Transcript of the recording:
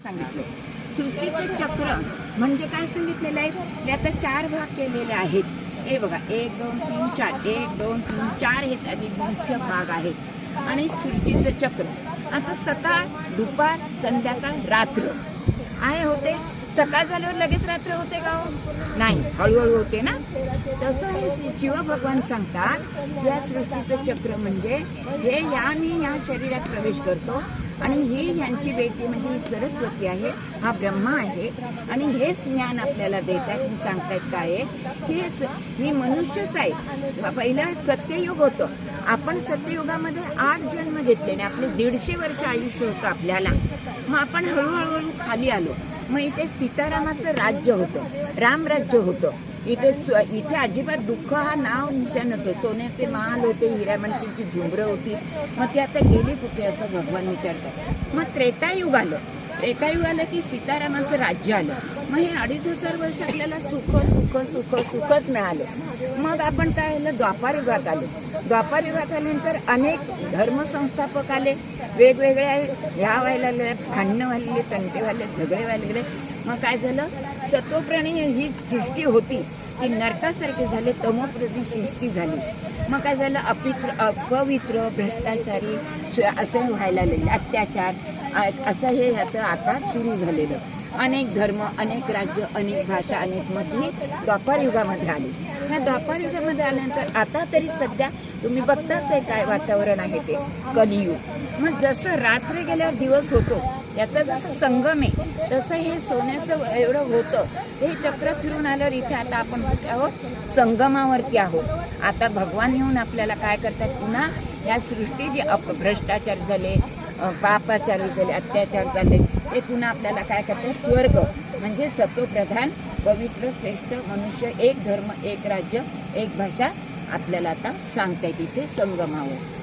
सांगितलं. सृष्टीचं चक्र म्हणजे काय सांगितलेलं आहे, ते आता 4 भाग केलेले आहेत. हे बघा 1 2 3 4 1 2 3 4 हे त्याचे मुख्य भाग आहेत. आणि सृष्टीचं चक्र आता सकाळ, दुपार, संध्याकाळ, रात्र आहे होते. सकाळ झाल्यावर लगेच रात्र होते का हो? नाही, हळूहळू होते ना. तसं हे शिवभगवान सांगतात, या सृष्टीचं चक्र म्हणजे हे मी या शरीरात प्रवेश करतो आणि ही यांची बेटी म्हणजे ही सरस्वती आहे, हा ब्रह्मा आहे आणि हेच ज्ञान आपल्याला देत आहेत. सांगतायत काय आहे, हेच मी मनुष्यच आहे. पहिलं सत्ययुग होतं. आपण सत्ययुगामध्ये 8 जन्म घेतले आणि आपले 150 वर्ष आयुष्य होतं आपल्याला. मग आपण हळूहळू खाली आलो. मग इथे सीतारामाचं राज्य होतं, रामराज्य होतं. इथे अजिबात दुःख हा नाव निशाण होतं. सोन्याचे महाल होते, हिऱ्यामणकीची झुंबरं होती. मग ती आता गेली कुठे असं भगवान विचारतात. मग त्रेतायुग आलं. त्रेतायुग आलं की सीतारामाचं राज्य आलं. मग हे 2500 वर्ष आपल्याला सुख सुख सुख सुखच मिळालं. मग आपण काय झालं, द्वापारयुगात आलो. द्वापारयुगात आल्यानंतर अनेक धर्मसंस्थापक आले, वेगवेगळ्या ह्या व्हायला लागले, भांडणं व्हायला, तंटे व्हायले, झगडे व्हायला गेले. मग काय झालं, सत्वप्राणी ही सृष्टी होती ती नरकासारखी झाली, तमोप्रती सृष्टी झाली. मग काय झालं, अपवित्र, भ्रष्टाचारी असं व्हायला लागले, अत्याचार असं हे ह्याचं आता सुरू झालेलं. अनेक धर्म, अनेक राज्य, अनेक भाषा, अनेक मत ही द्वापारयुगामध्ये आली. ह्या द्वापारयुगामध्ये आल्यानंतर आता तरी सध्या तुम्ही बघताच आहे काय वातावरण आहे ते कलियुग. मग जसं रात्र गेल्यावर दिवस होतो याचा जसं संगम आहे, तसं हे सोन्याचं एवढं होतं. हे चक्र फिरून आल्यावर इथे आता आपण कुठे आहोत, संगमावरती आहोत. आता भगवान येऊन आपल्याला काय करतात, पुन्हा या सृष्टी जी भ्रष्टाचार झाले, पापाचार झाले, अत्याचार झाले, ते पुन्हा आपल्याला काय करतात, स्वर्ग म्हणजे सत्वप्रधान पवित्र श्रेष्ठ मनुष्य, एक धर्म, एक राज्य, एक भाषा आपल्याला आता सांगतायत इथे संगमावर.